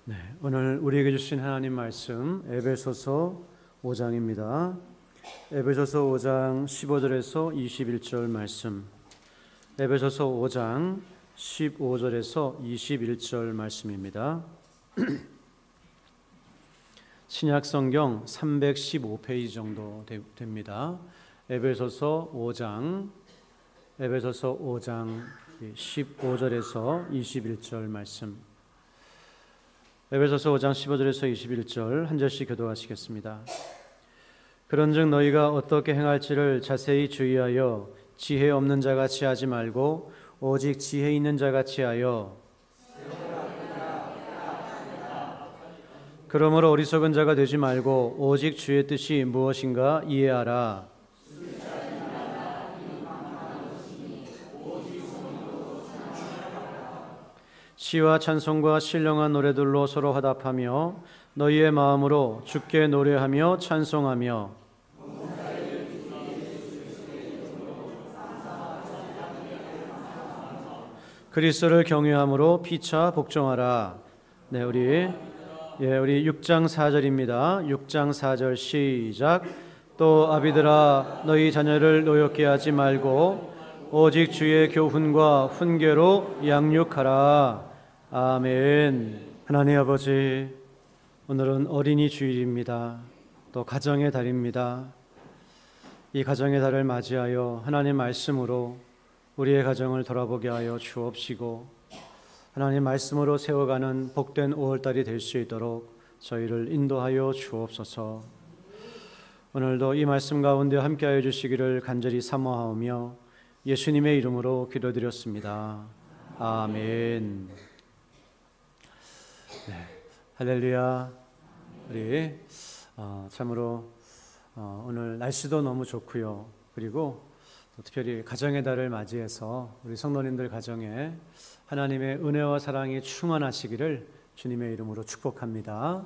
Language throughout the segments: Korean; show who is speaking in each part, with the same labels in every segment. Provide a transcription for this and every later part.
Speaker 1: 네, 오늘 우리에게 주신 하나님 말씀 에베소서 5장입니다. 에베소서 5장 15절에서 21절 말씀. 에베소서 5장 15절에서 21절 말씀입니다. 신약 성경 315페이지 정도 됩니다. 에베소서 5장 15절에서 21절 말씀. 에베소서 5장 15절에서 21절 한 절씩 교독하시겠습니다. 그런즉 너희가 어떻게 행할지를 자세히 주의하여 지혜 없는 자같이 하지 말고 오직 지혜 있는 자같이 하여 그러므로 어리석은 자가 되지 말고 오직 주의 뜻이 무엇인가 이해하라. 시와 찬송과 신령한 노래들로 서로 화답하며 너희의 마음으로 주께 노래하며 찬송하며 그리스도를 경외함으로 피차 복종하라. 네, 우리 6장 4절입니다. 6장 4절 시작. 또 아비들아 너희 자녀를 노엽게 하지 말고 오직 주의 교훈과 훈계로 양육하라. 아멘. 하나님 아버지, 오늘은 어린이 주일입니다. 또 가정의 달입니다. 이 가정의 달을 맞이하여 하나님 말씀으로 우리의 가정을 돌아보게 하여 주옵시고 하나님 말씀으로 세워가는 복된 5월달이 될 수 있도록 저희를 인도하여 주옵소서. 오늘도 이 말씀 가운데 함께하여 주시기를 간절히 사모하오며 예수님의 이름으로 기도드렸습니다. 아멘. 네, 할렐루야. 우리 참으로 오늘 날씨도 너무 좋고요. 그리고 특별히 가정의 달을 맞이해서 우리 성도님들 가정에 하나님의 은혜와 사랑이 충만하시기를 주님의 이름으로 축복합니다.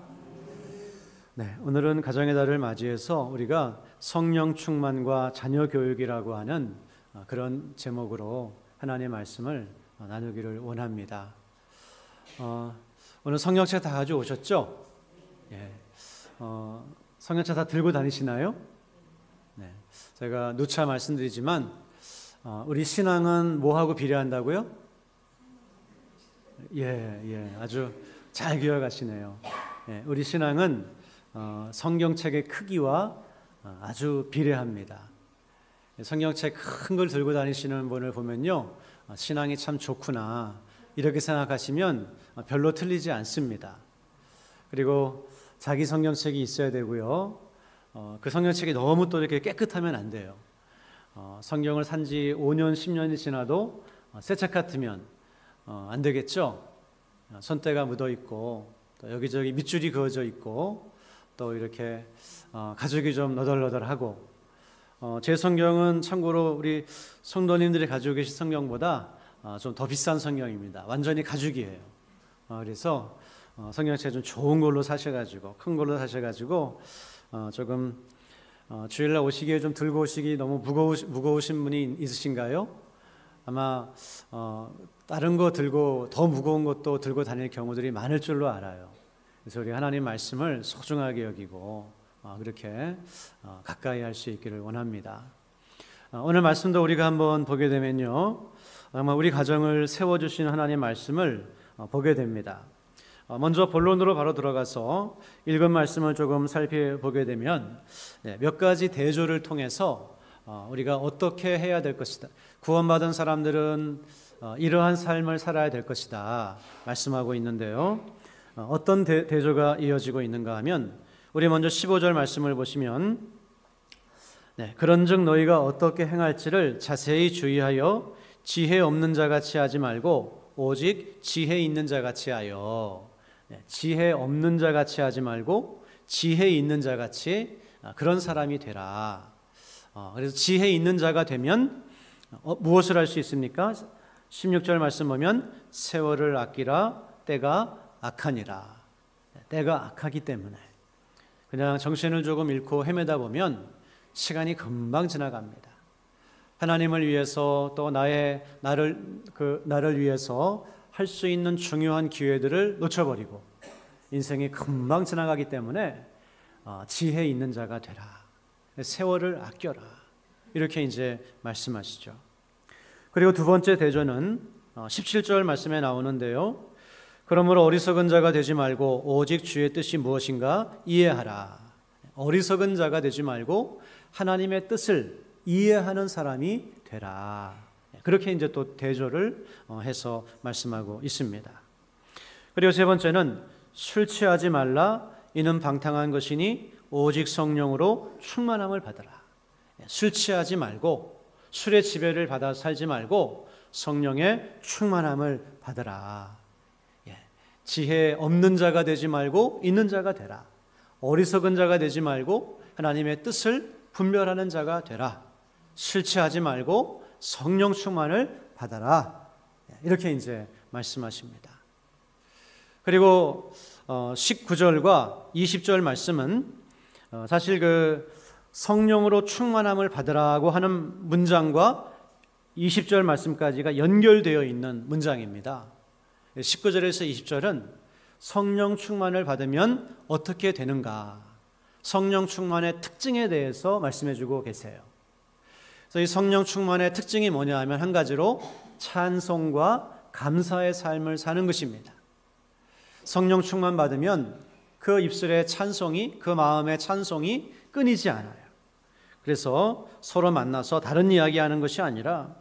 Speaker 1: 네, 오늘은 가정의 달을 맞이해서 우리가 성령 충만과 자녀 교육이라고 하는 그런 제목으로 하나님의 말씀을 나누기를 원합니다. 오늘 성경책 다 가져오셨죠? 예. 성경책 다 들고 다니시나요? 네. 제가 누차 말씀드리지만 우리 신앙은 뭐하고 비례한다고요? 예, 아주 잘 기억하시네요. 예, 우리 신앙은 성경책의 크기와 아주 비례합니다. 성경책 큰 걸 들고 다니시는 분을 보면요, 신앙이 참 좋구나 이렇게 생각하시면 별로 틀리지 않습니다. 그리고 자기 성경책이 있어야 되고요. 그 성경책이 너무 또 이렇게 깨끗하면 안 돼요. 성경을 산 지 5년, 10년이 지나도 새 책 같으면 안 되겠죠. 손때가 묻어 있고 또 여기저기 밑줄이 그어져 있고 또 이렇게 가죽이 좀 너덜너덜하고 제 성경은 참고로 우리 성도님들이 가지고 계신 성경보다 좀 더 비싼 성경입니다. 완전히 가죽이에요. 그래서 성경책 좀 좋은 걸로 사셔가지고 큰 걸로 사셔가지고 조금 주일날 오시기에 좀 들고 오시기 너무 무거우신 분이 있으신가요? 아마 다른 거 들고 더 무거운 것도 들고 다닐 경우들이 많을 줄로 알아요. 그래서 우리 하나님 말씀을 소중하게 여기고 그렇게 가까이 할 수 있기를 원합니다. 오늘 말씀도 우리가 한번 보게 되면요, 아마 우리 가정을 세워주시는 하나님 말씀을 보게 됩니다. 먼저 본론으로 바로 들어가서 읽은 말씀을 조금 살펴보게 되면 몇 가지 대조를 통해서 우리가 어떻게 해야 될 것이다, 구원받은 사람들은 이러한 삶을 살아야 될 것이다 말씀하고 있는데요, 어떤 대조가 이어지고 있는가 하면 우리 먼저 15절 말씀을 보시면 그런즉 너희가 어떻게 행할지를 자세히 주의하여 지혜 없는 자같이 하지 말고 오직 지혜 있는 자같이 하여. 지혜 없는 자같이 하지 말고 지혜 있는 자같이 그런 사람이 되라. 그래서 지혜 있는 자가 되면 무엇을 할 수 있습니까? 16절 말씀 보면 세월을 아끼라 때가 악하니라. 때가 악하기 때문에 그냥 정신을 조금 잃고 헤매다 보면 시간이 금방 지나갑니다. 하나님을 위해서 또 나를 위해서 할 수 있는 중요한 기회들을 놓쳐버리고 인생이 금방 지나가기 때문에 지혜 있는 자가 되라. 세월을 아껴라. 이렇게 이제 말씀하시죠. 그리고 두 번째 대조는 17절 말씀에 나오는데요. 그러므로 어리석은 자가 되지 말고 오직 주의 뜻이 무엇인가 이해하라. 어리석은 자가 되지 말고 하나님의 뜻을 이해하는 사람이 되라. 그렇게 이제 또 대조를 해서 말씀하고 있습니다. 그리고 세 번째는 술 취하지 말라. 이는 방탕한 것이니 오직 성령으로 충만함을 받으라. 술 취하지 말고 술의 지배를 받아 살지 말고 성령의 충만함을 받으라. 지혜 없는 자가 되지 말고 있는 자가 되라. 어리석은 자가 되지 말고 하나님의 뜻을 분별하는 자가 되라. 술 취하지 말고 성령 충만을 받아라. 이렇게 이제 말씀하십니다. 그리고 19절과 20절 말씀은 사실 그 성령으로 충만함을 받으라고 하는 문장과 20절 말씀까지가 연결되어 있는 문장입니다. 19절에서 20절은 성령 충만을 받으면 어떻게 되는가, 성령 충만의 특징에 대해서 말씀해 주고 계세요. 그래서 이 성령 충만의 특징이 뭐냐 하면 한 가지로 찬송과 감사의 삶을 사는 것입니다. 성령 충만 받으면 그 입술의 찬송이, 그 마음의 찬송이 끊이지 않아요. 그래서 서로 만나서 다른 이야기하는 것이 아니라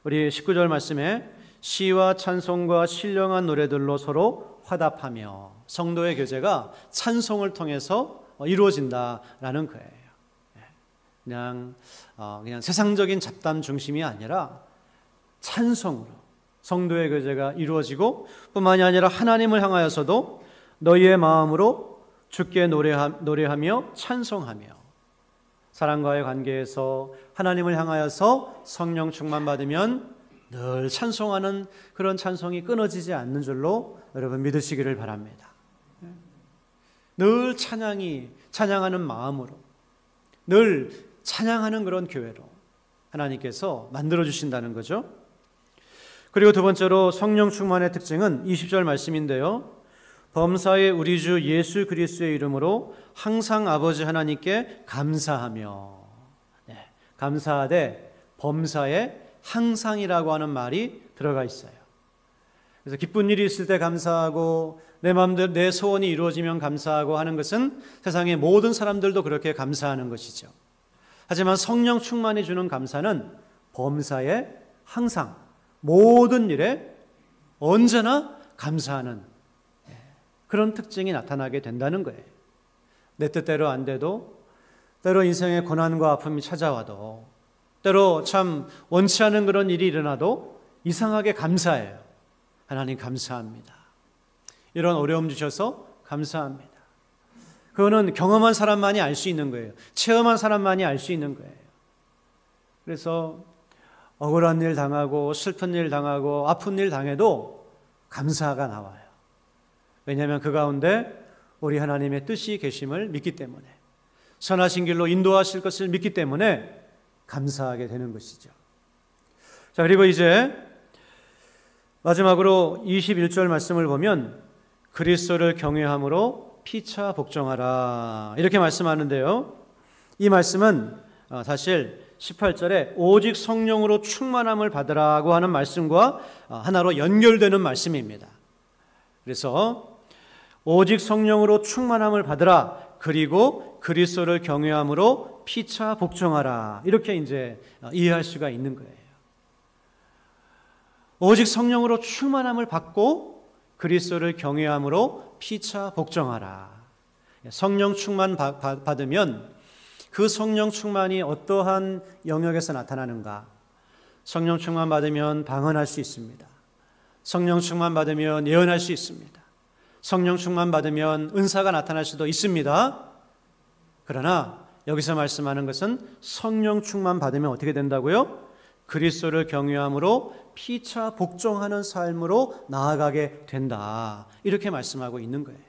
Speaker 1: 우리 19절 말씀에 시와 찬송과 신령한 노래들로 서로 화답하며, 성도의 교제가 찬송을 통해서 이루어진다라는 거예요. 그냥 세상적인 잡담 중심이 아니라 찬송으로 성도의 교제가 이루어지고, 뿐만이 아니라 하나님을 향하여서도 너희의 마음으로 주께 노래하며 찬송하며, 사람과의 관계에서 하나님을 향하여서 성령 충만 받으면 늘 찬송하는 그런 찬송이 끊어지지 않는 줄로 여러분 믿으시기를 바랍니다. 늘 찬양하는 마음으로, 늘 찬양하는 그런 교회로 하나님께서 만들어주신다는 거죠. 그리고 두 번째로 성령 충만의 특징은 20절 말씀인데요. 범사에 우리 주 예수 그리스도의 이름으로 항상 아버지 하나님께 감사하며, 감사하되 범사에 항상이라고 하는 말이 들어가 있어요. 그래서 기쁜 일이 있을 때 감사하고 내 마음대로 내 소원이 이루어지면 감사하고 하는 것은 세상의 모든 사람들도 그렇게 감사하는 것이죠. 하지만 성령 충만이 주는 감사는 범사에 항상, 모든 일에 언제나 감사하는 그런 특징이 나타나게 된다는 거예요. 내 뜻대로 안 돼도, 때로 인생의 고난과 아픔이 찾아와도, 때로 참 원치 않은 그런 일이 일어나도 이상하게 감사해요. 하나님 감사합니다. 이런 어려움 주셔서 감사합니다. 그거는 경험한 사람만이 알 수 있는 거예요. 체험한 사람만이 알 수 있는 거예요. 그래서 억울한 일 당하고 슬픈 일 당하고 아픈 일 당해도 감사가 나와요. 왜냐하면 그 가운데 우리 하나님의 뜻이 계심을 믿기 때문에, 선하신 길로 인도하실 것을 믿기 때문에 감사하게 되는 것이죠. 자, 그리고 이제 마지막으로 21절 말씀을 보면 그리스도를 경외함으로 피차 복종하라 이렇게 말씀하는데요. 이 말씀은 사실 18절에 오직 성령으로 충만함을 받으라고 하는 말씀과 하나로 연결되는 말씀입니다. 그래서 오직 성령으로 충만함을 받으라, 그리고 그리스도를 경외함으로 피차 복종하라, 이렇게 이제 이해할 수가 있는 거예요. 오직 성령으로 충만함을 받고 그리스도를 경외함으로 피차 복종하라. 성령 충만 받으면 그 성령 충만이 어떠한 영역에서 나타나는가? 성령 충만 받으면 방언할 수 있습니다. 성령 충만 받으면 예언할 수 있습니다. 성령 충만 받으면 은사가 나타날 수도 있습니다. 그러나 여기서 말씀하는 것은 성령 충만 받으면 어떻게 된다고요? 그리스도를 경외함으로 피차 복종하는 삶으로 나아가게 된다, 이렇게 말씀하고 있는 거예요.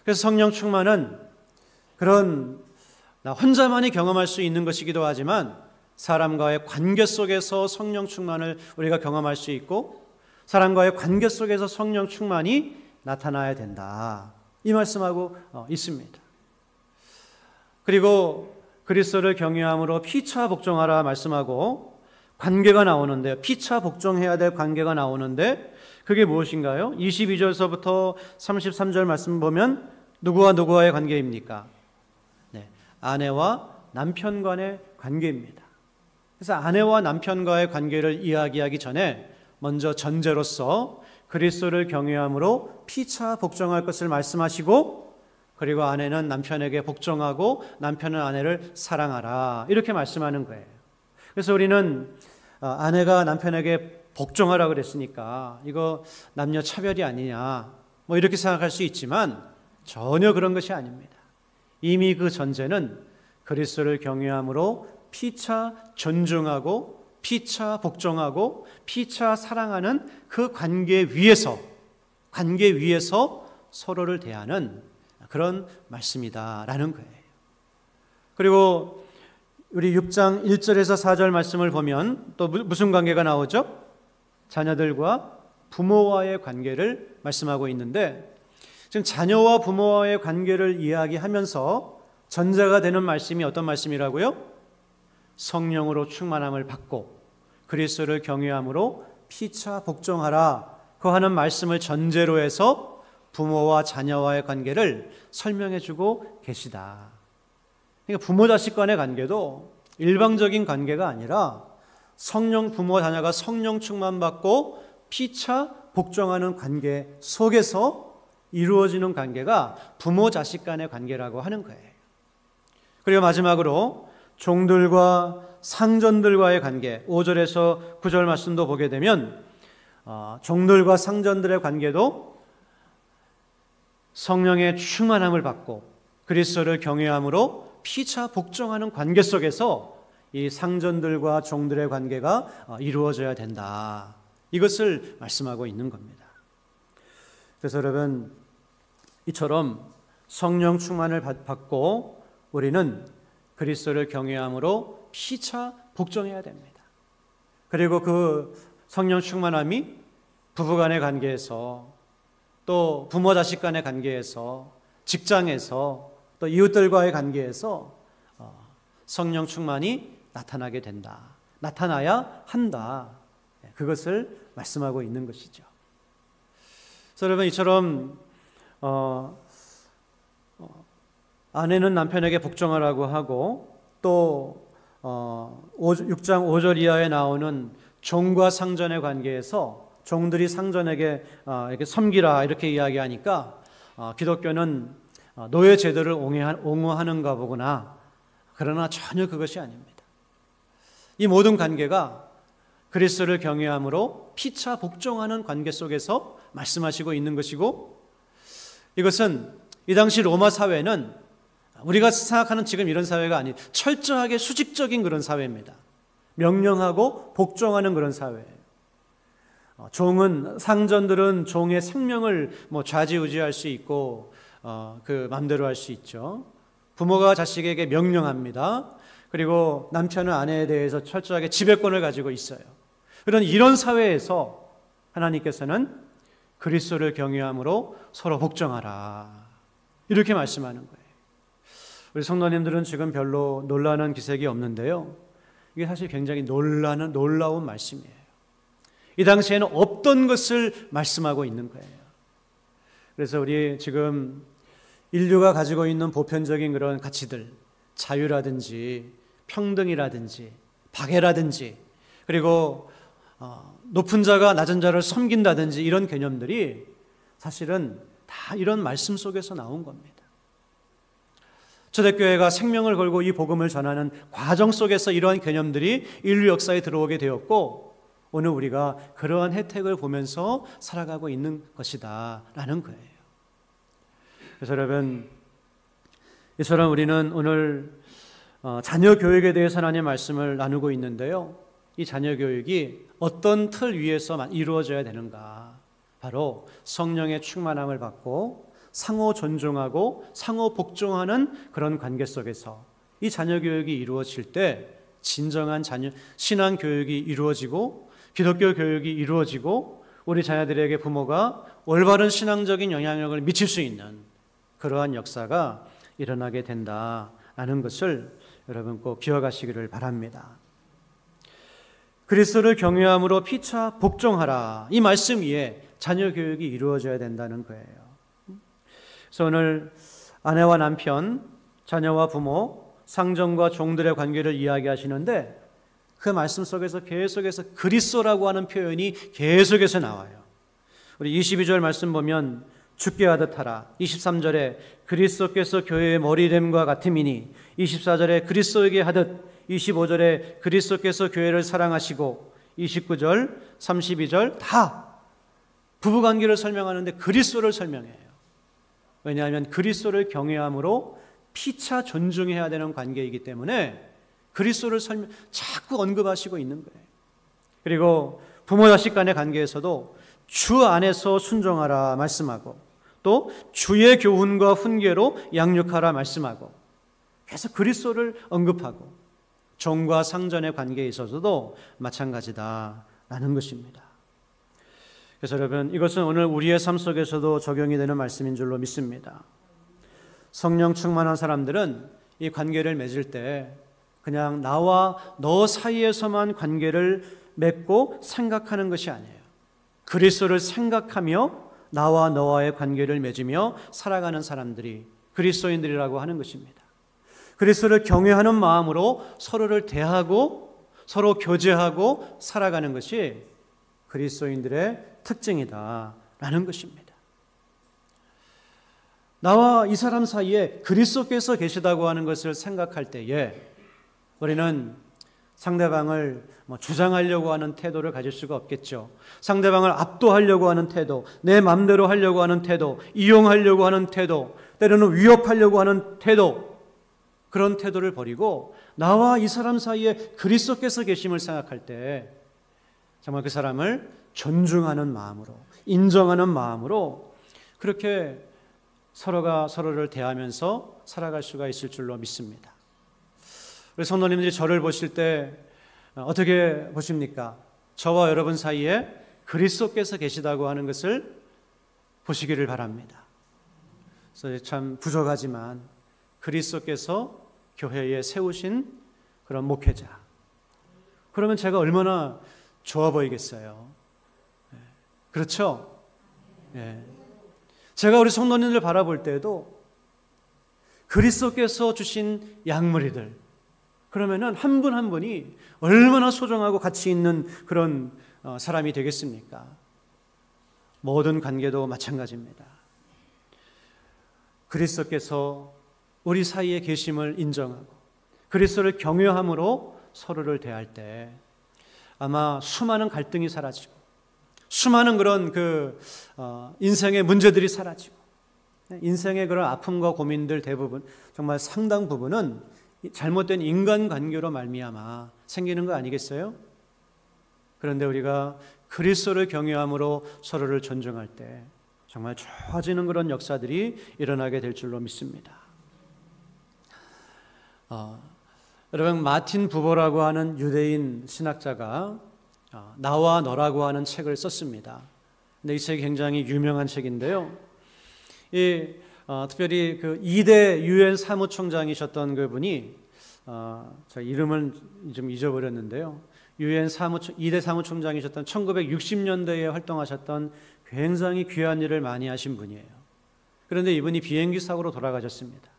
Speaker 1: 그래서 성령 충만은 그런 나 혼자만이 경험할 수 있는 것이기도 하지만 사람과의 관계 속에서 성령 충만을 우리가 경험할 수 있고, 사람과의 관계 속에서 성령 충만이 나타나야 된다. 이 말씀하고 있습니다. 그리고 그리스도를 경외함으로 피차 복종하라 말씀하고 관계가 나오는데요. 피차 복종해야 될 관계가 나오는데 그게 무엇인가요? 22절서부터 33절 말씀 보면 누구와 누구와의 관계입니까? 네, 아내와 남편 간의 관계입니다. 그래서 아내와 남편과의 관계를 이야기하기 전에 먼저 전제로서 그리스도를 경외함으로 피차 복종할 것을 말씀하시고 그리고 아내는 남편에게 복종하고 남편은 아내를 사랑하라 이렇게 말씀하는 거예요. 그래서 우리는 아내가 남편에게 복종하라 그랬으니까 이거 남녀 차별이 아니냐 뭐 이렇게 생각할 수 있지만 전혀 그런 것이 아닙니다. 이미 그 전제는 그리스도를 경외함으로 피차 존중하고 피차 복종하고 피차 사랑하는 그 관계 위에서 서로를 대하는 그런 말씀이다라는 거예요. 그리고 우리 6장 1절에서 4절 말씀을 보면 또 무슨 관계가 나오죠? 자녀들과 부모와의 관계를 말씀하고 있는데 지금 자녀와 부모와의 관계를 이야기하면서 전제가 되는 말씀이 어떤 말씀이라고요? 성령으로 충만함을 받고 그리스도를 경외함으로 피차 복종하라 그 하는 말씀을 전제로 해서 부모와 자녀와의 관계를 설명해 주고 계시다. 그러니까 부모 자식 간의 관계도 일방적인 관계가 아니라 성령 부모 자녀가 성령 충만 받고 피차 복종하는 관계 속에서 이루어지는 관계가 부모 자식 간의 관계라고 하는 거예요. 그리고 마지막으로 종들과 상전들과의 관계 5절에서 9절 말씀도 보게 되면 종들과 상전들의 관계도 성령의 충만함을 받고 그리스도를 경외함으로 피차 복종하는 관계 속에서 이 상전들과 종들의 관계가 이루어져야 된다. 이것을 말씀하고 있는 겁니다. 그래서 여러분 이처럼 성령 충만을 받고 우리는 그리스도를 경외함으로 피차 복종해야 됩니다. 그리고 그 성령 충만함이 부부간의 관계에서 또 부모 자식 간의 관계에서 직장에서 또 이웃들과의 관계에서 성령 충만이 나타나게 된다. 나타나야 한다. 그것을 말씀하고 있는 것이죠. 그래서 여러분 이처럼 아내는 남편에게 복종하라고 하고 또 6장 5절 이하에 나오는 종과 상전의 관계에서 종들이 상전에게 이렇게 섬기라 이렇게 이야기하니까 기독교는 노예 제도를 옹호하는가 보구나. 그러나 전혀 그것이 아닙니다. 이 모든 관계가 그리스도를 경외함으로 피차 복종하는 관계 속에서 말씀하시고 있는 것이고 이것은 이 당시 로마 사회는 우리가 생각하는 지금 이런 사회가 아닌 철저하게 수직적인 그런 사회입니다. 명령하고 복종하는 그런 사회예요. 상전들은 종의 생명을 좌지우지할 수 있고 그 마음대로 할 수 있죠. 부모가 자식에게 명령합니다. 그리고 남편은 아내에 대해서 철저하게 지배권을 가지고 있어요. 이런 사회에서 하나님께서는 그리스도를 경외함으로 서로 복종하라 이렇게 말씀하는 거예요. 우리 성도님들은 지금 별로 놀라는 기색이 없는데요. 이게 사실 굉장히 놀라운 말씀이에요. 이 당시에는 없던 것을 말씀하고 있는 거예요. 그래서 우리 지금 인류가 가지고 있는 보편적인 그런 가치들, 자유라든지 평등이라든지 박애라든지 그리고 높은 자가 낮은 자를 섬긴다든지 이런 개념들이 사실은 다 이런 말씀 속에서 나온 겁니다. 초대교회가 생명을 걸고 이 복음을 전하는 과정 속에서 이러한 개념들이 인류 역사에 들어오게 되었고 오늘 우리가 그러한 혜택을 보면서 살아가고 있는 것이다 라는 거예요. 그래서 여러분 이처럼 우리는 오늘 자녀 교육에 대해서 하나님의 말씀을 나누고 있는데요. 이 자녀 교육이 어떤 틀 위에서 이루어져야 되는가? 바로 성령의 충만함을 받고 상호 존중하고 상호 복종하는 그런 관계 속에서 이 자녀 교육이 이루어질 때 진정한 신앙 교육이 이루어지고 기독교 교육이 이루어지고 우리 자녀들에게 부모가 올바른 신앙적인 영향력을 미칠 수 있는 그러한 역사가 일어나게 된다라는 것을 여러분 꼭 기억하시기를 바랍니다. 그리스도를 경외함으로 피차 복종하라. 이 말씀 위에 자녀 교육이 이루어져야 된다는 거예요. 그래서 오늘 아내와 남편, 자녀와 부모, 상정과 종들의 관계를 이야기하시는데 그 말씀 속에서 계속해서 그리스도라고 하는 표현이 계속해서 나와요. 우리 22절 말씀 보면 죽게 하듯 하라. 23절에 그리스도께서 교회의 머리됨과 같음이니, 24절에 그리스도에게 하듯, 25절에 그리스도께서 교회를 사랑하시고, 29절, 32절 다 부부관계를 설명하는데 그리스도를 설명해요. 왜냐하면 그리스도를 경외함으로 피차 존중해야 되는 관계이기 때문에 그리스도를 자꾸 언급하시고 있는 거예요. 그리고 부모 자식 간의 관계에서도 주 안에서 순종하라 말씀하고, 또 주의 교훈과 훈계로 양육하라 말씀하고, 계속 그리스도를 언급하고, 종과 상전의 관계에 있어서도 마찬가지다라는 것입니다. 그래서 여러분, 이것은 오늘 우리의 삶 속에서도 적용이 되는 말씀인 줄로 믿습니다. 성령 충만한 사람들은 이 관계를 맺을 때 그냥 나와 너 사이에서만 관계를 맺고 생각하는 것이 아니에요. 그리스도를 생각하며 나와 너와의 관계를 맺으며 살아가는 사람들이 그리스도인들이라고 하는 것입니다. 그리스도를 경외하는 마음으로 서로를 대하고 서로 교제하고 살아가는 것이 그리스도인들의 특징이다라는 것입니다. 나와 이 사람 사이에 그리스도께서 계시다고 하는 것을 생각할 때에 우리는 상대방을 주장하려고 하는 태도를 가질 수가 없겠죠. 상대방을 압도하려고 하는 태도, 내 마음대로 하려고 하는 태도, 이용하려고 하는 태도, 때로는 위협하려고 하는 태도, 그런 태도를 버리고 나와 이 사람 사이에 그리스도께서 계심을 생각할 때 정말 그 사람을 존중하는 마음으로, 인정하는 마음으로 그렇게 서로가 서로를 대하면서 살아갈 수가 있을 줄로 믿습니다. 우리 성도님들이 저를 보실 때 어떻게 보십니까? 저와 여러분 사이에 그리스도께서 계시다고 하는 것을 보시기를 바랍니다. 그래서 참 부족하지만 그리스도께서 교회에 세우신 그런 목회자, 그러면 제가 얼마나 좋아 보이겠어요. 그렇죠? 제가 우리 성도님들 바라볼 때에도 그리스도께서 주신 양무리들, 그러면은 한 분 한 분이 얼마나 소중하고 가치 있는 그런 사람이 되겠습니까? 모든 관계도 마찬가지입니다. 그리스도께서 우리 사이에 계심을 인정하고 그리스도를 경외함으로 서로를 대할 때 아마 수많은 갈등이 사라지고 수많은 그런 인생의 문제들이 사라지고 인생의 그런 아픔과 고민들 대부분, 정말 상당 부분은 잘못된 인간관계로 말미암아 생기는 거 아니겠어요? 그런데 우리가 그리스도를 경외함으로 서로를 존중할 때 정말 좋아지는 그런 역사들이 일어나게 될 줄로 믿습니다. 여러분, 마틴 부버라고 하는 유대인 신학자가 나와 너라고 하는 책을 썼습니다. 근데 이 책이 굉장히 유명한 책인데요. 특별히 그 2대 유엔 사무총장이셨던 그분이 저 이름을 좀 잊어버렸는데요. 유엔 2대 사무총장이셨던 1960년대에 활동하셨던 굉장히 귀한 일을 많이 하신 분이에요. 그런데 이분이 비행기 사고로 돌아가셨습니다.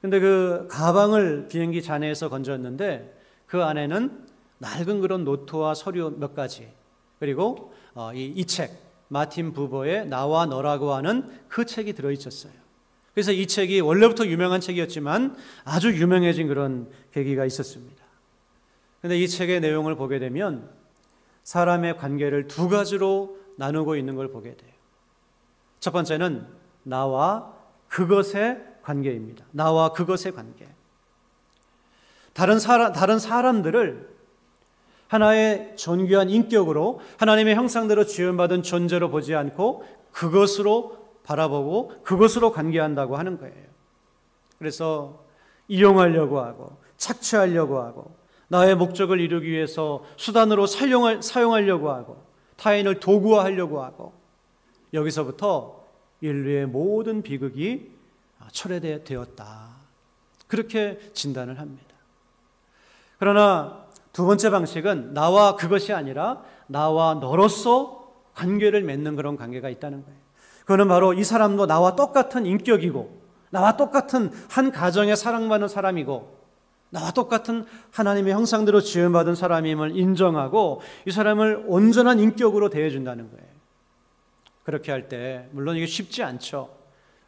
Speaker 1: 근데 그 가방을 비행기 잔해에서 건졌는데 그 안에는 낡은 그런 노트와 서류 몇 가지, 그리고 이 책 마틴 부버의 나와 너라고 하는 그 책이 들어있었어요. 그래서 이 책이 원래부터 유명한 책이었지만 아주 유명해진 그런 계기가 있었습니다. 그런데 이 책의 내용을 보게 되면 사람의 관계를 두 가지로 나누고 있는 걸 보게 돼요. 첫 번째는 나와 그것의 관계입니다. 나와 그것의 관계. 다른 사람들을 하나의 존귀한 인격으로 하나님의 형상대로 지음받은 존재로 보지 않고 그것으로 바라보고 그것으로 관계한다고 하는 거예요. 그래서 이용하려고 하고 착취하려고 하고 나의 목적을 이루기 위해서 수단으로 사용하려고 하고 타인을 도구화하려고 하고 여기서부터 인류의 모든 비극이 초래되었다. 그렇게 진단을 합니다. 그러나 두 번째 방식은 나와 그것이 아니라 나와 너로서 관계를 맺는 그런 관계가 있다는 거예요. 그거는 바로 이 사람도 나와 똑같은 인격이고 나와 똑같은 한 가정에 사랑받는 사람이고 나와 똑같은 하나님의 형상대로 지음받은 사람임을 인정하고 이 사람을 온전한 인격으로 대해준다는 거예요. 그렇게 할 때 물론 이게 쉽지 않죠.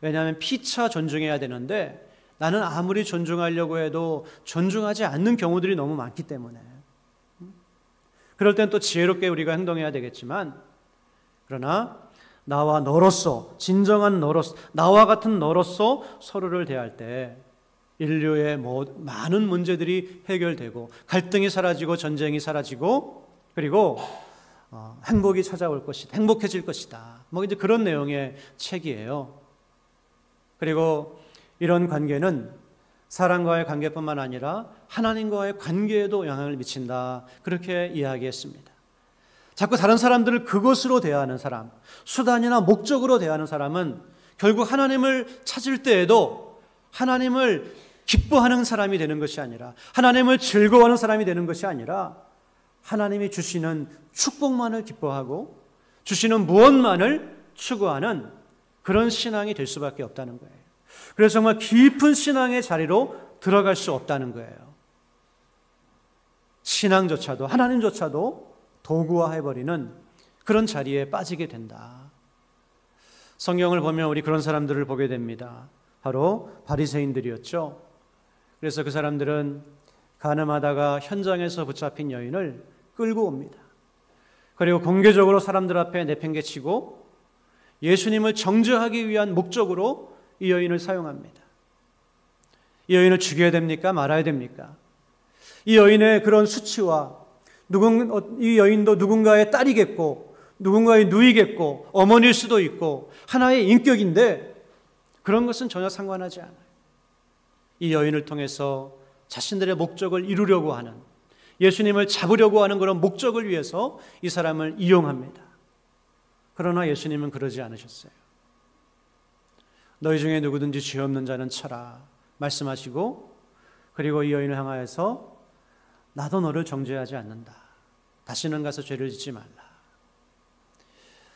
Speaker 1: 왜냐하면 피차 존중해야 되는데 나는 아무리 존중하려고 해도 존중하지 않는 경우들이 너무 많기 때문에 그럴 땐 또 지혜롭게 우리가 행동해야 되겠지만 그러나 나와 너로서 진정한 너로서 나와 같은 너로서 서로를 대할 때 인류의 많은 문제들이 해결되고 갈등이 사라지고 전쟁이 사라지고 그리고 행복이 찾아올 것이다. 행복해질 것이다. 이제 그런 내용의 책이에요. 그리고 이런 관계는 사람과의 관계뿐만 아니라 하나님과의 관계에도 영향을 미친다. 그렇게 이야기했습니다. 자꾸 다른 사람들을 그것으로 대하는 사람, 수단이나 목적으로 대하는 사람은 결국 하나님을 찾을 때에도 하나님을 기뻐하는 사람이 되는 것이 아니라 하나님을 즐거워하는 사람이 되는 것이 아니라 하나님이 주시는 축복만을 기뻐하고 주시는 무엇만을 추구하는 그런 신앙이 될 수밖에 없다는 거예요. 그래서 정말 깊은 신앙의 자리로 들어갈 수 없다는 거예요. 신앙조차도 하나님조차도 도구화해버리는 그런 자리에 빠지게 된다. 성경을 보면 우리 그런 사람들을 보게 됩니다. 바로 바리새인들이었죠. 그래서 그 사람들은 간음하다가 현장에서 붙잡힌 여인을 끌고 옵니다. 그리고 공개적으로 사람들 앞에 내팽개치고 예수님을 정죄하기 위한 목적으로 이 여인을 사용합니다. 이 여인을 죽여야 됩니까? 말아야 됩니까? 이 여인의 그런 수치와 이 여인도 누군가의 딸이겠고 누군가의 누이겠고 어머니일 수도 있고 하나의 인격인데 그런 것은 전혀 상관하지 않아요. 이 여인을 통해서 자신들의 목적을 이루려고 하는 예수님을 잡으려고 하는 그런 목적을 위해서 이 사람을 이용합니다. 그러나 예수님은 그러지 않으셨어요. 너희 중에 누구든지 죄 없는 자는 쳐라 말씀하시고 그리고 이 여인을 향하여서 나도 너를 정죄하지 않는다. 다시는 가서 죄를 짓지 말라.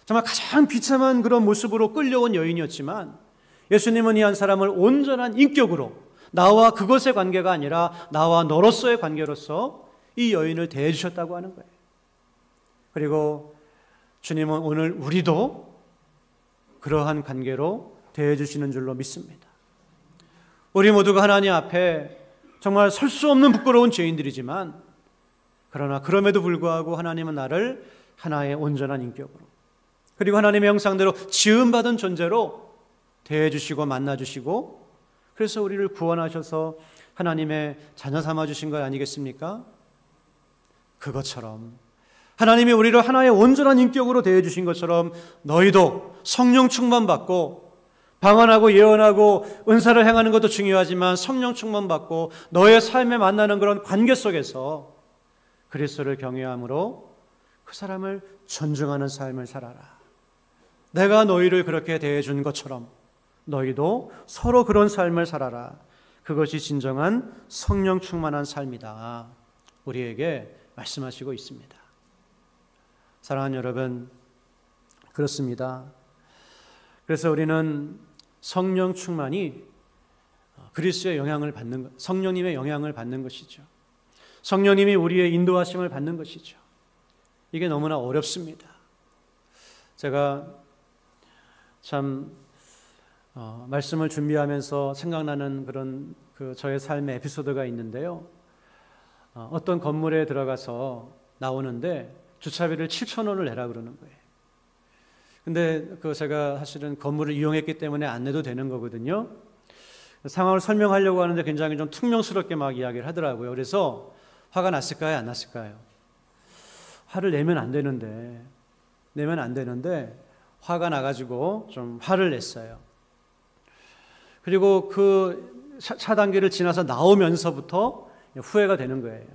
Speaker 1: 정말 가장 비참한 그런 모습으로 끌려온 여인이었지만 예수님은 이 한 사람을 온전한 인격으로 나와 그것의 관계가 아니라 나와 너로서의 관계로서 이 여인을 대해 주셨다고 하는 거예요. 그리고 주님은 오늘 우리도 그러한 관계로 대해 주시는 줄로 믿습니다. 우리 모두가 하나님 앞에 정말 설 수 없는 부끄러운 죄인들이지만 그러나 그럼에도 불구하고 하나님은 나를 하나의 온전한 인격으로 그리고 하나님의 형상대로 지음받은 존재로 대해주시고 만나주시고 그래서 우리를 구원하셔서 하나님의 자녀 삼아주신 것 아니겠습니까? 그것처럼 하나님이 우리를 하나의 온전한 인격으로 대해주신 것처럼 너희도 성령 충만받고 방언하고 예언하고 은사를 행하는 것도 중요하지만 성령 충만받고 너의 삶에 만나는 그런 관계 속에서 그리스도를 경외함으로 그 사람을 존중하는 삶을 살아라. 내가 너희를 그렇게 대해준 것처럼 너희도 서로 그런 삶을 살아라. 그것이 진정한 성령 충만한 삶이다. 우리에게 말씀하시고 있습니다. 사랑하는 여러분, 그렇습니다. 그래서 우리는 성령 충만이 그리스도의 영향을 받는 것, 성령님의 영향을 받는 것이죠. 성령님이 우리의 인도하심을 받는 것이죠. 이게 너무나 어렵습니다. 제가 참 말씀을 준비하면서 생각나는 그런 저의 삶의 에피소드가 있는데요. 어떤 건물에 들어가서 나오는데 주차비를 7,000원을 내라 그러는 거예요. 근데 제가 사실은 건물을 이용했기 때문에 안 내도 되는 거거든요. 상황을 설명하려고 하는데 굉장히 좀 퉁명스럽게 막 이야기를 하더라고요. 그래서 화가 났을까요? 안 났을까요? 화를 내면 안 되는데 화가 나가지고 좀 화를 냈어요. 그리고 그 차단기를 지나서 나오면서부터 후회가 되는 거예요.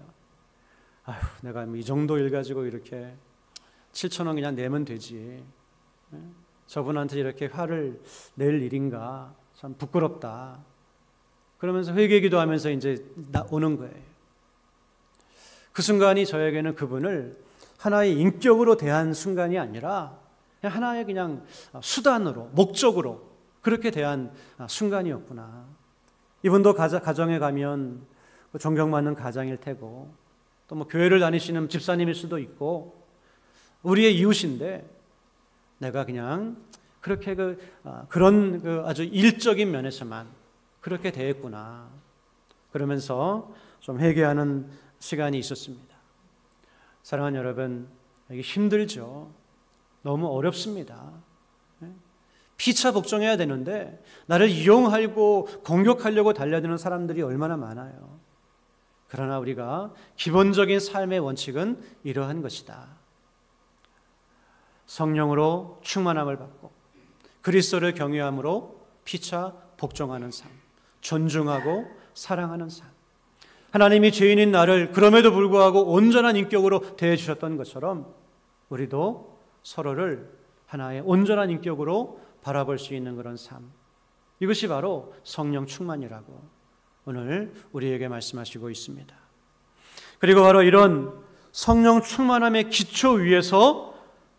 Speaker 1: 아휴, 내가 이 정도 일 가지고 이렇게 7,000원 그냥 내면 되지. 저분한테 이렇게 화를 낼 일인가? 참 부끄럽다. 그러면서 회개기도 하면서 이제 오는 거예요. 그 순간이 저에게는 그분을 하나의 인격으로 대한 순간이 아니라 그냥 하나의 그냥 수단으로, 목적으로 그렇게 대한 순간이었구나. 이분도 가정에 가면 존경받는 가장일 테고 또 뭐 교회를 다니시는 집사님일 수도 있고 우리의 이웃인데 내가 그냥 그렇게 그런 아주 일적인 면에서만 그렇게 대했구나. 그러면서 좀 회개하는 시간이 있었습니다. 사랑하는 여러분, 이게 힘들죠. 너무 어렵습니다. 피차 복종해야 되는데 나를 이용하고 공격하려고 달려드는 사람들이 얼마나 많아요. 그러나 우리가 기본적인 삶의 원칙은 이러한 것이다. 성령으로 충만함을 받고 그리스도를 경외함으로 피차 복종하는 삶, 존중하고 사랑하는 삶. 하나님이 죄인인 나를 그럼에도 불구하고 온전한 인격으로 대해주셨던 것처럼 우리도 서로를 하나의 온전한 인격으로 바라볼 수 있는 그런 삶. 이것이 바로 성령 충만이라고 오늘 우리에게 말씀하시고 있습니다. 그리고 바로 이런 성령 충만함의 기초 위에서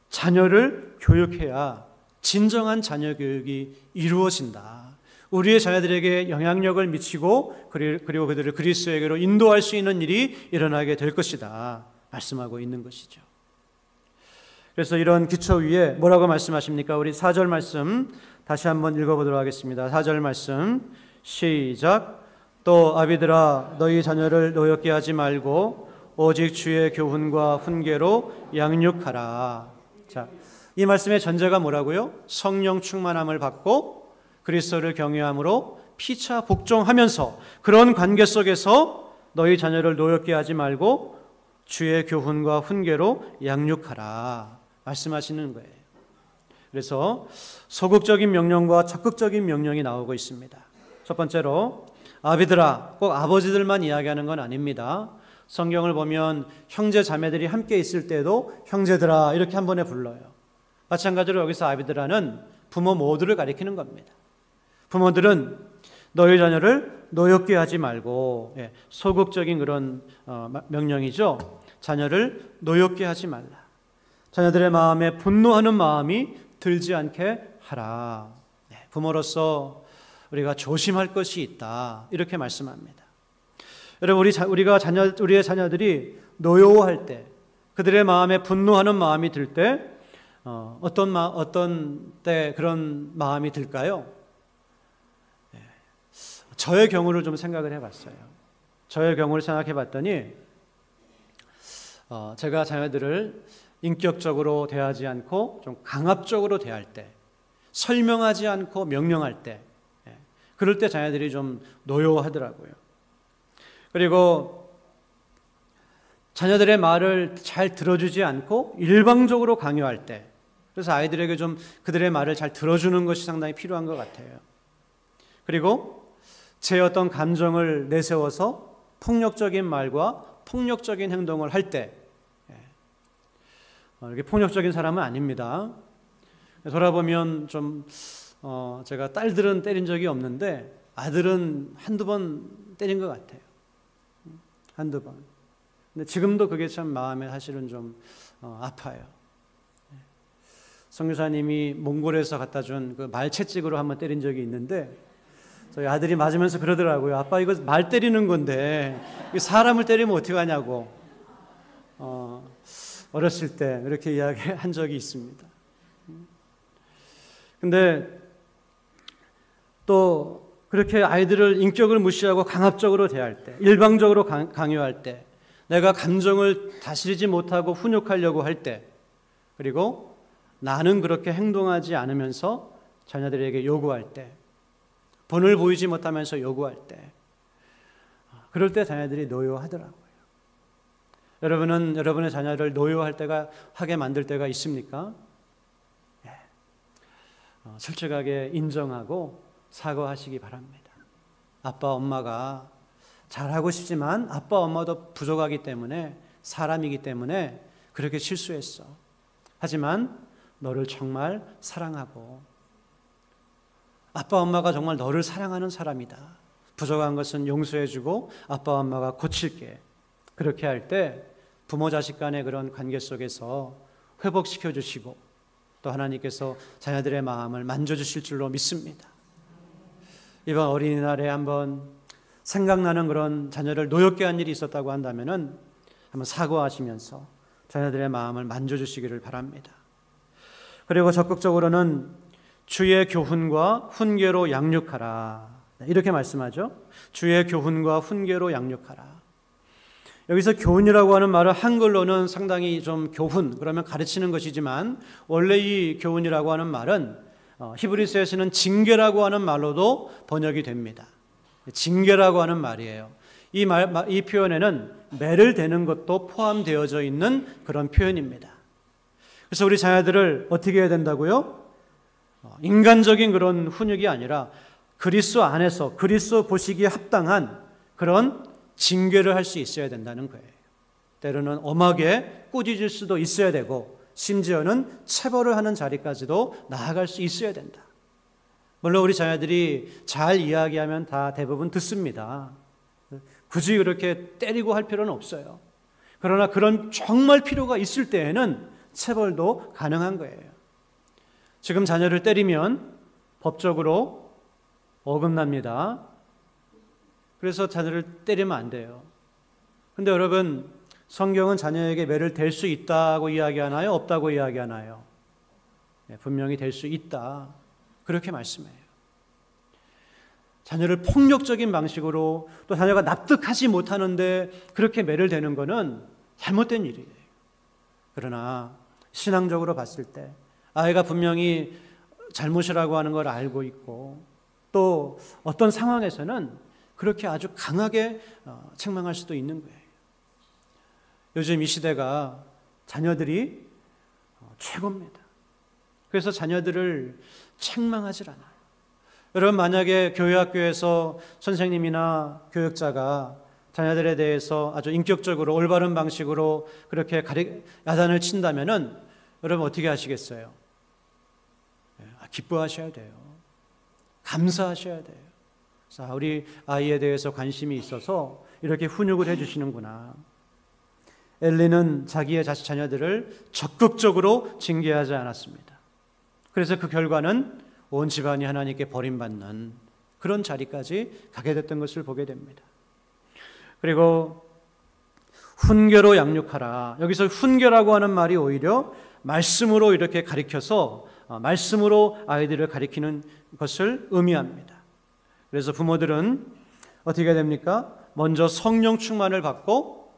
Speaker 1: 자녀를 교육해야 진정한 자녀 교육이 이루어진다. 우리의 자녀들에게 영향력을 미치고 그리고 그들을 그리스도에게로 인도할 수 있는 일이 일어나게 될 것이다. 말씀하고 있는 것이죠. 그래서 이런 기초 위에 뭐라고 말씀하십니까? 우리 4절 말씀 다시 한번 읽어보도록 하겠습니다. 4절 말씀 시작. 또 아비들아 너희 자녀를 노엽게 하지 말고 오직 주의 교훈과 훈계로 양육하라. 자, 이 말씀의 전제가 뭐라고요? 성령 충만함을 받고 그리스도를 경외함으로 피차 복종하면서 그런 관계 속에서 너희 자녀를 노엽게 하지 말고 주의 교훈과 훈계로 양육하라 말씀하시는 거예요. 그래서 소극적인 명령과 적극적인 명령이 나오고 있습니다. 첫 번째로 아비들아, 꼭 아버지들만 이야기하는 건 아닙니다. 성경을 보면 형제 자매들이 함께 있을 때도 형제들아 이렇게 한 번에 불러요. 마찬가지로 여기서 아비들아는 부모 모두를 가리키는 겁니다. 부모들은 너희 자녀를 노엽게 하지 말고, 소극적인 그런 명령이죠. 자녀를 노엽게 하지 말라. 자녀들의 마음에 분노하는 마음이 들지 않게 하라. 부모로서 우리가 조심할 것이 있다. 이렇게 말씀합니다. 여러분, 우리의 자녀들이 노여워할 때, 그들의 마음에 분노하는 마음이 들 때, 어떤 때 그런 마음이 들까요? 저의 경우를 좀 생각을 해봤어요. 저의 경우를 생각해 봤더니, 제가 자녀들을 인격적으로 대하지 않고 좀 강압적으로 대할 때, 설명하지 않고 명령할 때, 그럴 때 자녀들이 좀 노여워하더라고요. 그리고 자녀들의 말을 잘 들어주지 않고 일방적으로 강요할 때, 그래서 아이들에게 좀 그들의 말을 잘 들어주는 것이 상당히 필요한 것 같아요. 그리고 제 어떤 감정을 내세워서 폭력적인 말과 폭력적인 행동을 할 때, 이렇게 폭력적인 사람은 아닙니다. 돌아보면 좀 제가 딸들은 때린 적이 없는데 아들은 한두 번 때린 것 같아요. 한두 번. 근데 지금도 그게 참 마음에 사실은 좀 아파요. 선교사님이 몽골에서 갖다 준 그 말채찍으로 한번 때린 적이 있는데 저희 아들이 맞으면서 그러더라고요. 아빠 이거 말 때리는 건데 사람을 때리면 어떻게 하냐고. 어렸을 때 이렇게 이야기한 적이 있습니다. 근데 또 그렇게 아이들을 인격을 무시하고 강압적으로 대할 때, 일방적으로 강요할 때, 내가 감정을 다스리지 못하고 훈육하려고 할 때, 그리고 나는 그렇게 행동하지 않으면서 자녀들에게 요구할 때, 본을 보이지 못하면서 요구할 때, 그럴 때 자녀들이 노여워하더라고요. 여러분은 여러분의 자녀를 노여워하게 만들 때가 있습니까? 솔직하게 인정하고 사과하시기 바랍니다. 아빠, 엄마가 잘하고 싶지만 아빠, 엄마도 부족하기 때문에, 사람이기 때문에 그렇게 실수했어. 하지만 너를 정말 사랑하고 아빠 엄마가 정말 너를 사랑하는 사람이다. 부족한 것은 용서해주고 아빠 엄마가 고칠게. 그렇게 할 때 부모 자식 간의 그런 관계 속에서 회복시켜 주시고 또 하나님께서 자녀들의 마음을 만져주실 줄로 믿습니다. 이번 어린이날에 한번 생각나는 그런 자녀를 노엽게 한 일이 있었다고 한다면은 한번 사과하시면서 자녀들의 마음을 만져주시기를 바랍니다. 그리고 적극적으로는 주의 교훈과 훈계로 양육하라. 이렇게 말씀하죠. 주의 교훈과 훈계로 양육하라. 여기서 교훈이라고 하는 말은 한글로는 상당히 좀 교훈, 그러면 가르치는 것이지만 원래 이 교훈이라고 하는 말은 히브리서에서는 징계라고 하는 말로도 번역이 됩니다. 징계라고 하는 말이에요. 이 표현에는 매를 대는 것도 포함되어져 있는 그런 표현입니다. 그래서 우리 자녀들을 어떻게 해야 된다고요? 인간적인 그런 훈육이 아니라 그리스도 안에서 그리스도 보시기에 합당한 그런 징계를 할 수 있어야 된다는 거예요. 때로는 엄하게 꾸짖을 수도 있어야 되고 심지어는 체벌을 하는 자리까지도 나아갈 수 있어야 된다. 물론 우리 자녀들이 잘 이야기하면 다 대부분 듣습니다. 굳이 그렇게 때리고 할 필요는 없어요. 그러나 그런 정말 필요가 있을 때에는 체벌도 가능한 거예요. 지금 자녀를 때리면 법적으로 어긋납니다. 그래서 자녀를 때리면 안 돼요. 근데 여러분, 성경은 자녀에게 매를 댈 수 있다고 이야기하나요? 없다고 이야기하나요? 분명히 댈 수 있다. 그렇게 말씀해요. 자녀를 폭력적인 방식으로 또 자녀가 납득하지 못하는데 그렇게 매를 대는 것은 잘못된 일이에요. 그러나 신앙적으로 봤을 때 아이가 분명히 잘못이라고 하는 걸 알고 있고 또 어떤 상황에서는 그렇게 아주 강하게 책망할 수도 있는 거예요. 요즘 이 시대가 자녀들이 최고입니다. 그래서 자녀들을 책망하지 않아요. 여러분, 만약에 교회 학교에서 선생님이나 교육자가 자녀들에 대해서 아주 인격적으로 올바른 방식으로 그렇게 야단을 친다면은 여러분 어떻게 하시겠어요? 기뻐하셔야 돼요. 감사하셔야 돼요. 자, 우리 아이에 대해서 관심이 있어서 이렇게 훈육을 해주시는구나. 엘리는 자기의 자녀들을 적극적으로 징계하지 않았습니다. 그래서 그 결과는 온 집안이 하나님께 버림받는 그런 자리까지 가게 됐던 것을 보게 됩니다. 그리고 훈계로 양육하라. 여기서 훈계라고 하는 말이 오히려 말씀으로 이렇게 가리켜서 말씀으로 아이들을 가리키는 것을 의미합니다. 그래서 부모들은 어떻게 해야 됩니까? 먼저 성령 충만을 받고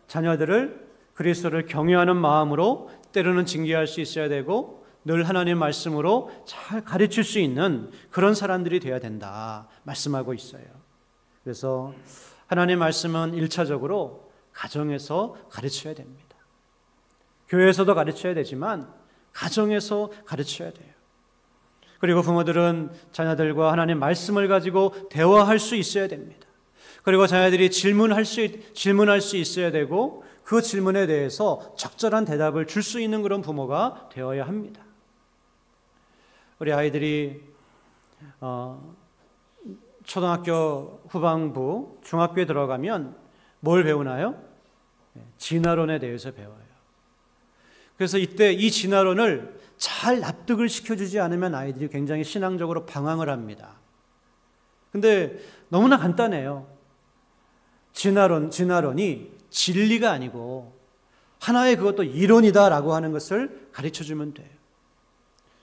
Speaker 1: 자녀들을 그리스도를 경외하는 마음으로 때로는 징계할 수 있어야 되고 늘 하나님 말씀으로 잘 가르칠 수 있는 그런 사람들이 되어야 된다 말씀하고 있어요. 그래서 하나님 말씀은 1차적으로 가정에서 가르쳐야 됩니다. 교회에서도 가르쳐야 되지만 가정에서 가르쳐야 돼요. 그리고 부모들은 자녀들과 하나님 말씀을 가지고 대화할 수 있어야 됩니다. 그리고 자녀들이 질문할 수 있어야 되고 그 질문에 대해서 적절한 대답을 줄 수 있는 그런 부모가 되어야 합니다. 우리 아이들이 초등학교 후반부, 중학교에 들어가면 뭘 배우나요? 진화론에 대해서 배워요. 그래서 이때 이 진화론을 잘 납득을 시켜주지 않으면 아이들이 굉장히 신앙적으로 방황을 합니다. 근데 너무나 간단해요. 진화론이 진리가 아니고 하나의 그것도 이론이다라고 하는 것을 가르쳐주면 돼요.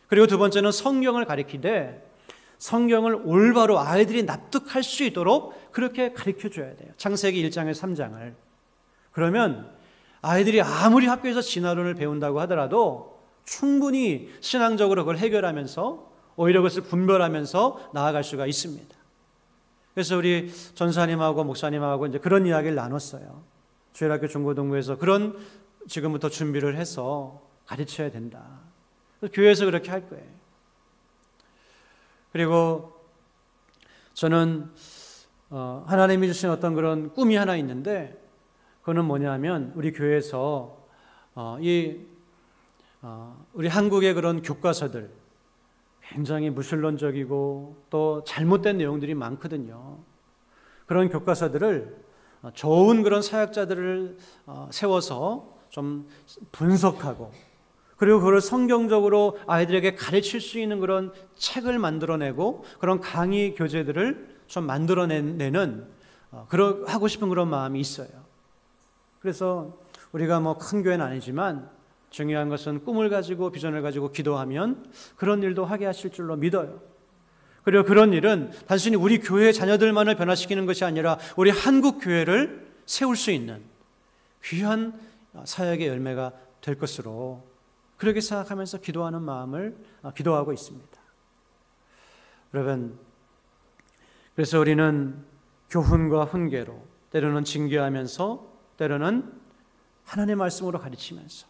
Speaker 1: 그리고 두 번째는 성경을 가르치되 성경을 올바로 아이들이 납득할 수 있도록 그렇게 가르쳐줘야 돼요. 창세기 1장에 3장을. 그러면 아이들이 아무리 학교에서 진화론을 배운다고 하더라도 충분히 신앙적으로 그걸 해결하면서 오히려 그것을 분별하면서 나아갈 수가 있습니다. 그래서 우리 전사님하고 목사님하고 이제 그런 이야기를 나눴어요. 주일학교 중고등부에서 그런 지금부터 준비를 해서 가르쳐야 된다. 교회에서 그렇게 할 거예요. 그리고 저는 하나님이 주신 어떤 그런 꿈이 하나 있는데 그거는 뭐냐면 우리 교회에서 이 우리 한국의 그런 교과서들 굉장히 무신론적이고 또 잘못된 내용들이 많거든요. 그런 교과서들을 좋은 그런 사역자들을 세워서 좀 분석하고 그리고 그걸 성경적으로 아이들에게 가르칠 수 있는 그런 책을 만들어내고 그런 강의 교재들을 좀 만들어내는 하고 싶은 그런 마음이 있어요. 그래서 우리가 뭐 큰 교회는 아니지만 중요한 것은 꿈을 가지고 비전을 가지고 기도하면 그런 일도 하게 하실 줄로 믿어요. 그리고 그런 일은 단순히 우리 교회의 자녀들만을 변화시키는 것이 아니라 우리 한국 교회를 세울 수 있는 귀한 사역의 열매가 될 것으로 그렇게 생각하면서 기도하는 마음을 기도하고 있습니다. 여러분, 그래서 우리는 교훈과 훈계로 때로는 징계하면서 때로는 하나님의 말씀으로 가르치면서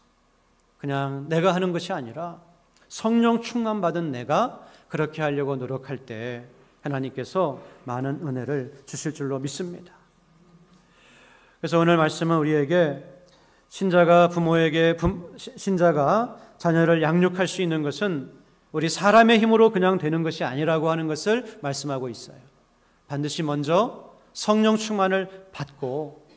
Speaker 1: 그냥 내가 하는 것이 아니라 성령 충만 받은 내가 그렇게 하려고 노력할 때 하나님께서 많은 은혜를 주실 줄로 믿습니다. 그래서 오늘 말씀은 우리에게 신자가 자녀를 양육할 수 있는 것은 우리 사람의 힘으로 그냥 되는 것이 아니라고 하는 것을 말씀하고 있어요. 반드시 먼저 성령 충만을 받고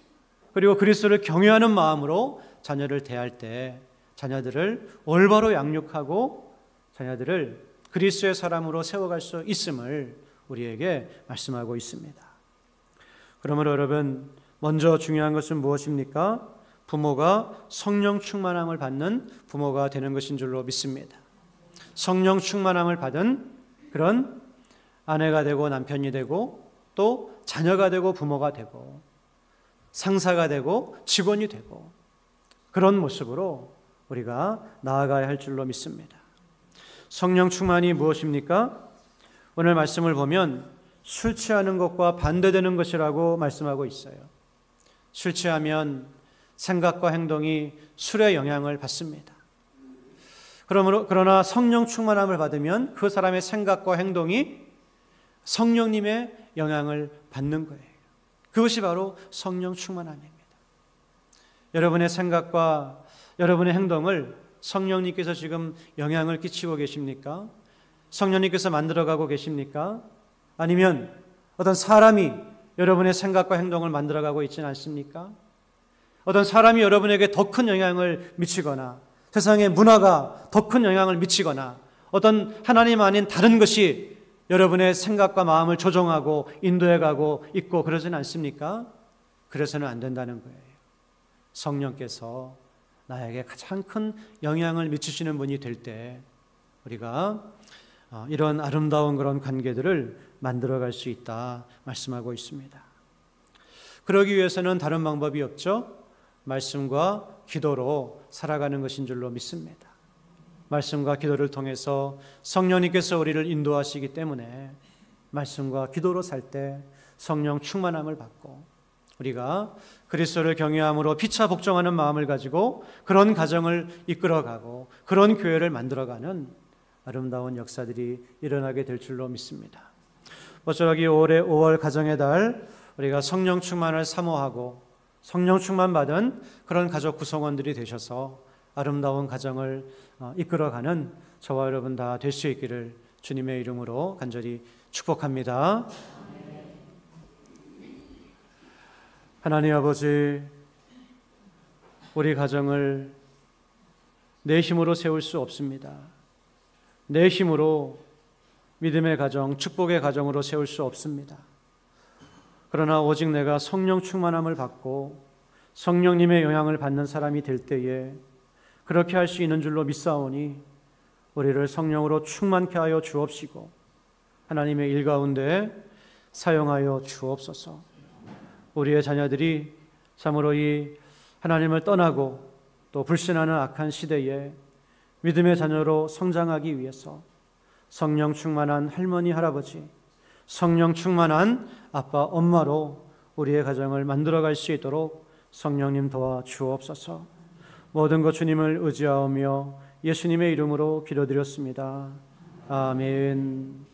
Speaker 1: 그리고 그리스도를 경외하는 마음으로 자녀를 대할 때 자녀들을 올바로 양육하고 자녀들을 그리스도의 사람으로 세워갈 수 있음을 우리에게 말씀하고 있습니다. 그러므로 여러분, 먼저 중요한 것은 무엇입니까? 부모가 성령 충만함을 받는 부모가 되는 것인 줄로 믿습니다. 성령 충만함을 받은 그런 아내가 되고 남편이 되고 또 자녀가 되고 부모가 되고 상사가 되고 직원이 되고 그런 모습으로 우리가 나아가야 할 줄로 믿습니다. 성령 충만이 무엇입니까? 오늘 말씀을 보면 술 취하는 것과 반대되는 것이라고 말씀하고 있어요. 술 취하면 생각과 행동이 술의 영향을 받습니다. 그러나 성령 충만함을 받으면 그 사람의 생각과 행동이 성령님의 영향을 받는 거예요. 그것이 바로 성령 충만함입니다. 여러분의 생각과 여러분의 행동을 성령님께서 지금 영향을 끼치고 계십니까? 성령님께서 만들어가고 계십니까? 아니면 어떤 사람이 여러분의 생각과 행동을 만들어가고 있지는 않습니까? 어떤 사람이 여러분에게 더 큰 영향을 미치거나 세상의 문화가 더 큰 영향을 미치거나 어떤 하나님 아닌 다른 것이 여러분의 생각과 마음을 조종하고 인도해가고 있고 그러지는 않습니까? 그래서는 안 된다는 거예요. 성령께서 나에게 가장 큰 영향을 미치시는 분이 될 때 우리가 이런 아름다운 그런 관계들을 만들어갈 수 있다 말씀하고 있습니다. 그러기 위해서는 다른 방법이 없죠. 말씀과 기도로 살아가는 것인 줄로 믿습니다. 말씀과 기도를 통해서 성령님께서 우리를 인도하시기 때문에 말씀과 기도로 살 때 성령 충만함을 받고 우리가 그리스도를 경외함으로 피차 복종하는 마음을 가지고 그런 가정을 이끌어가고 그런 교회를 만들어가는 아름다운 역사들이 일어나게 될 줄로 믿습니다. 모쪼록 올해 5월 가정의 달 우리가 성령 충만을 사모하고 성령 충만 받은 그런 가족 구성원들이 되셔서 아름다운 가정을 이끌어가는 저와 여러분 다 될 수 있기를 주님의 이름으로 간절히 축복합니다. 하나님 아버지, 우리 가정을 내 힘으로 세울 수 없습니다. 내 힘으로 믿음의 가정, 축복의 가정으로 세울 수 없습니다. 그러나 오직 내가 성령 충만함을 받고 성령님의 영향을 받는 사람이 될 때에 그렇게 할 수 있는 줄로 믿사오니 우리를 성령으로 충만케 하여 주옵시고 하나님의 일 가운데 사용하여 주옵소서. 우리의 자녀들이 참으로 이 하나님을 떠나고 또 불신하는 악한 시대에 믿음의 자녀로 성장하기 위해서 성령 충만한 할머니, 할아버지, 성령 충만한 아빠, 엄마로 우리의 가정을 만들어갈 수 있도록 성령님 도와 주옵소서. 모든 것 주님을 의지하오며 예수님의 이름으로 기도드렸습니다. 아멘.